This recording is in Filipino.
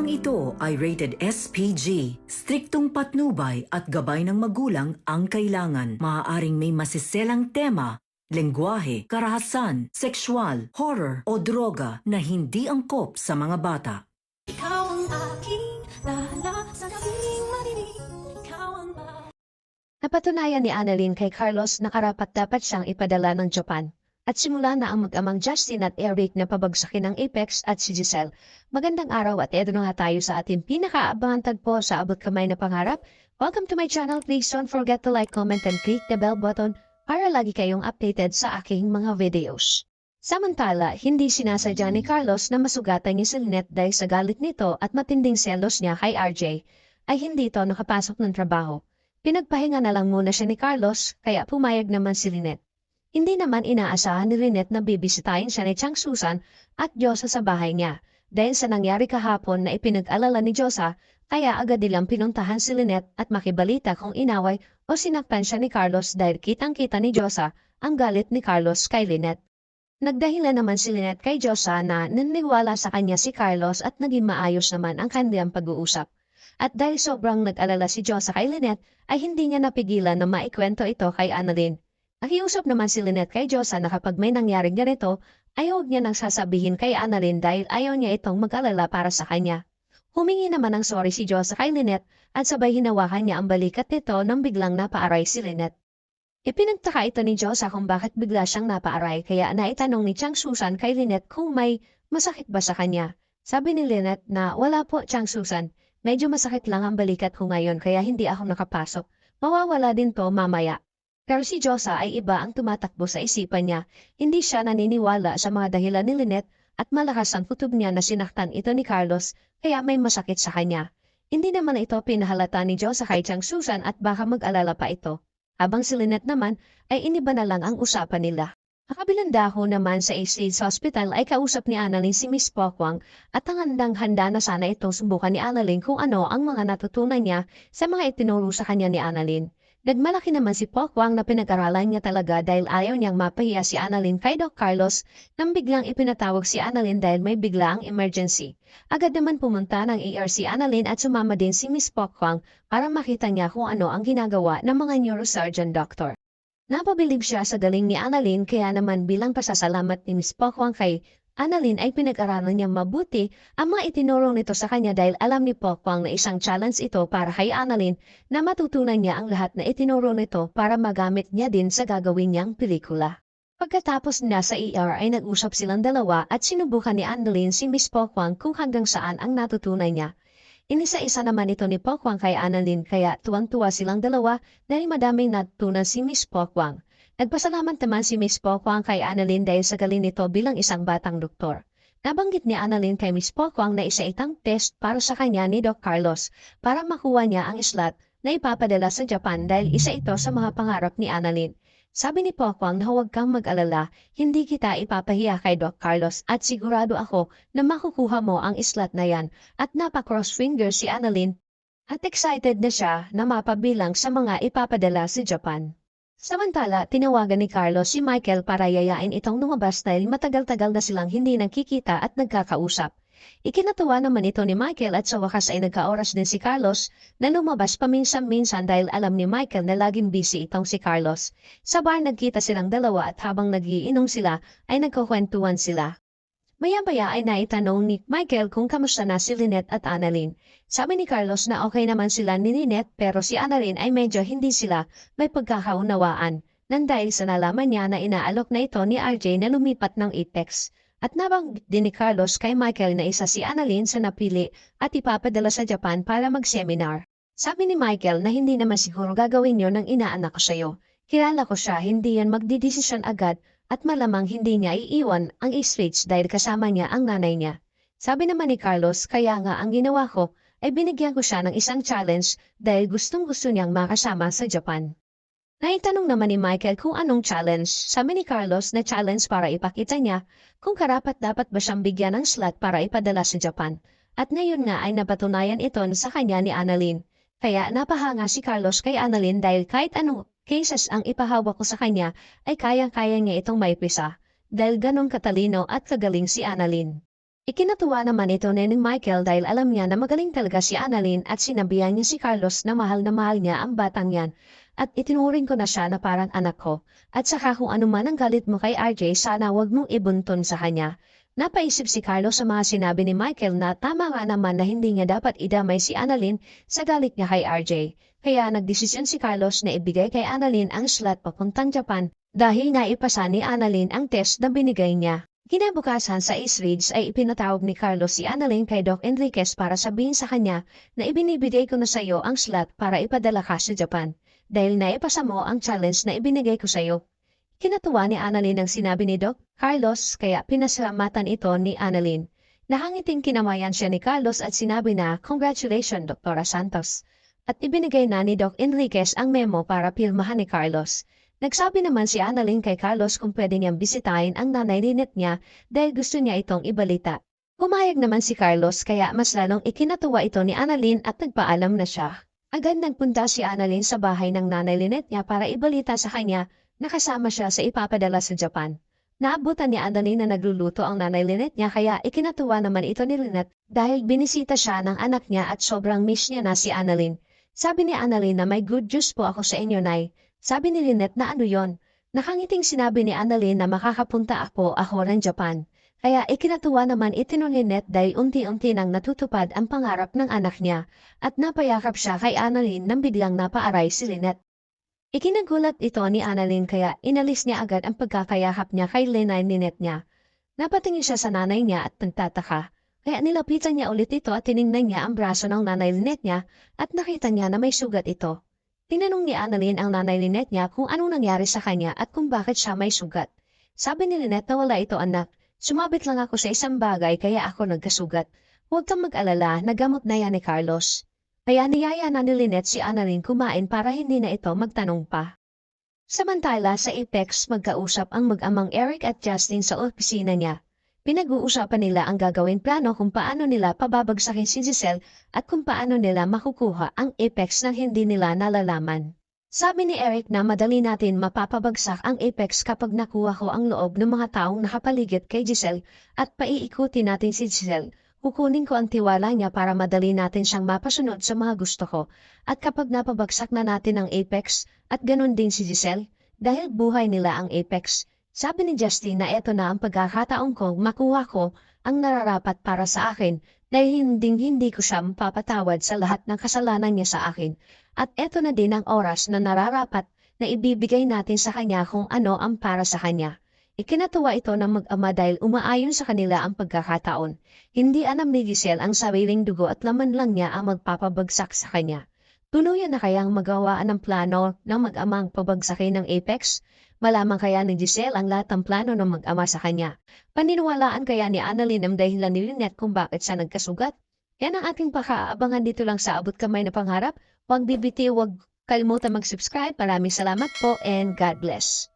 Programang ito ay rated SPG. Striktong patnubay at gabay ng magulang ang kailangan. Maaaring may masiselang tema, lengguwahe, karahasan, sexual, horror o droga na hindi angkop sa mga bata. Ikaw ang aking dahala sa gabing madilim. Ikaw ang Napatunayan ni Annalyn kay Carlos na karapat-dapat siyang ipadala ng Japan. At simula na ang mag-amang Justin at Eric na pabagsakin ng Apex at si Giselle. Magandang araw at eto na nga tayo sa ating pinakaabangan tagpo sa abot kamay na pangarap. Welcome to my channel. Please don't forget to like, comment, and click the bell button para lagi kayong updated sa aking mga videos. Samantala, hindi sinasadya ni Carlos na masugatan niya si Lynette dahil sa galit nito at matinding selos niya kay RJ, ay hindi ito nakapasok ng trabaho. Pinagpahinga na lang muna siya ni Carlos, kaya pumayag naman si Lynette. Hindi naman inaasahan ni Lynette na bibisitahin siya ni Chang Susan at Diyosa sa bahay niya. Dahil sa nangyari kahapon na ipinag-alala ni Diyosa, kaya agad nilang pinuntahan si Lynette at makibalita kung inaway o sinaktan siya ni Carlos dahil kitang-kita ni Diyosa ang galit ni Carlos kay Lynette. Nagdahilan naman si Lynette kay Diyosa na naniniwala sa kanya si Carlos at naging maayos naman ang kanilang pag-uusap. At dahil sobrang nag-alala si Diyosa kay Lynette, ay hindi niya napigilan na maikwento ito kay Annalyn. Nakiusap naman si Lynette kay Diyosa na kapag may nangyaring ganito, ay huwag niya nang sasabihin kay Annalyn dahil ayaw niya itong mag-alala para sa kanya. Humingi naman ng sorry si Diyosa kay Lynette at sabay hinawakan niya ang balikat nito nang biglang napaaray si Lynette. Ipinagtaka ito ni Diyosa kung bakit bigla siyang napaaray kaya naitanong ni Chang Susan kay Lynette kung may masakit ba sa kanya. Sabi ni Lynette na wala po Chang Susan, medyo masakit lang ang balikat ko ngayon kaya hindi ako nakapasok. Mawawala din to mamaya. Pero si Diyosa ay iba ang tumatakbo sa isipan niya. Hindi siya naniniwala sa mga dahilan ni Lynette at malakas ang kutob niya na sinaktan ito ni Carlos kaya may masakit sa kanya. Hindi naman ito pinahalata ni Diyosa kay Chang Susan at baka mag-alala pa ito. Habang si Lynette naman ay iniba na lang ang usapan nila. Makabilang dahon naman sa ACS Hospital ay kausap ni Annalyn si Miss Pokwang at ang handang-handa na sana itong subukan ni Annalyn kung ano ang mga natutunan niya sa mga itinuro sa kanya ni Annalyn. Nagmalaki naman si Pokwang na pinag-aralan niya talaga dahil ayaw niyang mapahiya si Annalyn kay Doc Carlos nang biglang ipinatawag si Annalyn dahil may biglaang emergency. Agad naman pumunta ng ER si Annalyn at sumama din si Miss Pokwang para makita niya kung ano ang ginagawa ng mga neurosurgeon doctor. Napabilib siya sa galing ni Annalyn kaya naman bilang pasasalamat ni Miss Pokwang kay Annalyn ay pinag-aralan niyang mabuti ang mga itinuro nito sa kanya dahil alam ni Pokwang na isang challenge ito para kay Annalyn na matutunan niya ang lahat na itinuro nito para magamit niya din sa gagawin niyang pelikula. Pagkatapos na sa ER ay nag-usap silang dalawa at sinubukan ni Annalyn si Miss Pokwang kung hanggang saan ang natutunan niya. Inisa-isa naman ito ni Pokwang kay Annalyn kaya tuwang-tuwa silang dalawa dahil madaming natutunan si Miss Pokwang. Nagpasalamat naman si Miss Pokwang kay Annalyn dahil sa galing nito bilang isang batang doktor. Nabanggit ni Annalyn kay Miss Pokwang na isa itang test para sa kanya ni Doc Carlos para makuha niya ang slot na ipapadala sa Japan dahil isa ito sa mga pangarap ni Annalyn. Sabi ni Pokwang na huwag kang mag-alala, hindi kita ipapahiya kay Doc Carlos at sigurado ako na makukuha mo ang slot na yan at napa-cross fingers si Annalyn at excited na siya na mapabilang sa mga ipapadala sa Japan. Samantala, tinawagan ni Carlos si Michael para yayain itong lumabas dahil matagal-tagal na silang hindi nagkikita at nagkakausap. Ikinatuwa naman ito ni Michael at sa wakas ay nagkaoras din si Carlos na lumabas paminsan-minsan dahil alam ni Michael na laging busy itong si Carlos. Sa bar nagkita silang dalawa at habang nagiinom sila ay nagkukwentuhan sila. Maya-maya ay naitanong ni Michael kung kamusta na si Lynette at Annalyn. Sabi ni Carlos na okay naman sila ni Lynette pero si Annalyn ay medyo hindi sila may pagkakaunawaan nang dahil sa nalaman niya na inaalok na ito ni RJ na lumipat ng Apex. At nabanggit din ni Carlos kay Michael na isa si Annalyn sa napili at ipapadala sa Japan para mag-seminar. Sabi ni Michael na hindi naman siguro gagawin yon ng inaanak ko sa'yo. Kilala ko siya, hindi yan magdidesisyon agad at malamang hindi niya iiwan ang East dahil kasama niya ang nanay niya. Sabi naman ni Carlos, kaya nga ang ginawa ko ay binigyan ko siya ng isang challenge dahil gustong-gusto niyang makasama sa Japan. Naitanong naman ni Michael kung anong challenge. Sabi ni Carlos na challenge para ipakita niya kung karapat-dapat ba siyang bigyan ng slot para ipadala sa Japan. At ngayon nga ay napatunayan ito sa kanya ni Annalyn. Kaya napahanga si Carlos kay Annalyn dahil kahit anong cases ang ipahawak ko sa kanya ay kayang-kaya niya itong maipisa dahil ganong katalino at kagaling si Annalyn. Ikinatuwa naman ito ni Michael dahil alam niya na magaling talaga si Annalyn at sinabihan niya si Carlos na mahal niya ang batang yan. At itinuring ko na siya na parang anak ko. At saka kung ano man ang galit mo kay RJ, sana wag mong ibuntun sa kanya. Napaisip si Carlos sa mga sinabi ni Michael na tama nga naman na hindi niya dapat idamay si Annalyn sa galit niya kay RJ. Kaya nagdesisyon si Carlos na ibigay kay Annalyn ang slot papuntang Japan dahil naipasa ni Annalyn ang test na binigay niya. Kinabukasan sa East Ridge ay ipinatawag ni Carlos si Annalyn kay Doc Enriquez para sabihin sa kanya na ibinibigay ko na sa iyo ang slot para ipadala ka sa Japan dahil naipasa mo ang challenge na ibinigay ko sa iyo. Kinatuwa ni Annalyn ang sinabi ni Doc Carlos kaya pinasalamatan ito ni Annalyn. Nakangiting kinamayan siya ni Carlos at sinabi na congratulations Dr. Santos. At ibinigay na ni Doc Enriquez ang memo para pirmahan ni Carlos. Nagsabi naman si Annalyn kay Carlos kung pwede niyang bisitahin ang nanay Lynette niya dahil gusto niya itong ibalita. Pumayag naman si Carlos kaya mas lalong ikinatuwa ito ni Annalyn at nagpaalam na siya. Agad nagpunta si Annalyn sa bahay ng nanay Lynette niya para ibalita sa kanya na kasama siya sa ipapadala sa Japan. Naabutan ni Annalyn na nagluluto ang nanay Lynette niya kaya ikinatuwa naman ito ni Lynette dahil binisita siya ng anak niya at sobrang miss niya na si Annalyn. Sabi ni Annalyn na may good news po ako sa inyo, Nay. Sabi ni Lynette na ano yon? Nakangiting sinabi ni Annalyn na makakapunta ako ng Japan. Kaya ikinatuwa naman ito ni Lynette dahil unti-unti nang natutupad ang pangarap ng anak niya at napayakap siya kay Annalyn nang biglang napaaray si Lynette. Ikinagulat ito ni Annalyn kaya inalis niya agad ang pagkakayakap niya kay Lynette niya. Napatingin siya sa nanay niya at nagtataka. Kaya nilapitan niya ulit ito at tiningnan niya ang braso ng nanay Lynette niya at nakita niya na may sugat ito. Tinanong ni Annalyn ang nanay Lynette niya kung anong nangyari sa kanya at kung bakit siya may sugat. Sabi ni Lynette na wala ito anak, sumabit lang ako sa isang bagay kaya ako nagkasugat. Huwag kang mag-alala, nagamot na yan ni Carlos. Kaya niyaya na ni Lynette si Annalyn kumain para hindi na ito magtanong pa. Samantala sa Apex magkausap ang mag-amang Eric at Justin sa opisina niya. Pinag-uusapan nila ang gagawin plano kung paano nila pababagsakin si Giselle at kung paano nila makukuha ang Apex nang hindi nila nalalaman. Sabi ni Eric na madali natin mapapabagsak ang Apex kapag nakuha ko ang loob ng mga taong nakapaligid kay Giselle at paiikutin natin si Giselle. Kukunin ko ang tiwala niya para madali natin siyang mapasunod sa mga gusto ko. At kapag napabagsak na natin ang Apex at ganun din si Giselle, dahil buhay nila ang Apex, sabi ni Justin na eto na ang pagkakataon ko makuha ko ang nararapat para sa akin dahil hindi ko siya mapapatawad sa lahat ng kasalanan niya sa akin. At eto na din ang oras na nararapat na ibibigay natin sa kanya kung ano ang para sa kanya. Ikinatuwa ito ng mag-ama dahil umaayon sa kanila ang pagkakataon. Hindi alam ni Giselle ang sariling dugo at laman lang niya ang magpapabagsak sa kanya. Tuluyan na kayang magawaan ng plano ng mag-amang pabagsakin ng Apex? Malaman kaya ni Giselle ang lahat ng plano ng mag-ama sa kanya? Paniniwalaan kaya ni Annalyn ang dahilan ni Lynette kung bakit siya nagkasugat? Yan ang ating pakaabangan dito lang sa Abot Kamay na Pangarap. Huwag bibitiw, huwag kalimutan mag-subscribe. Maraming salamat po and God bless.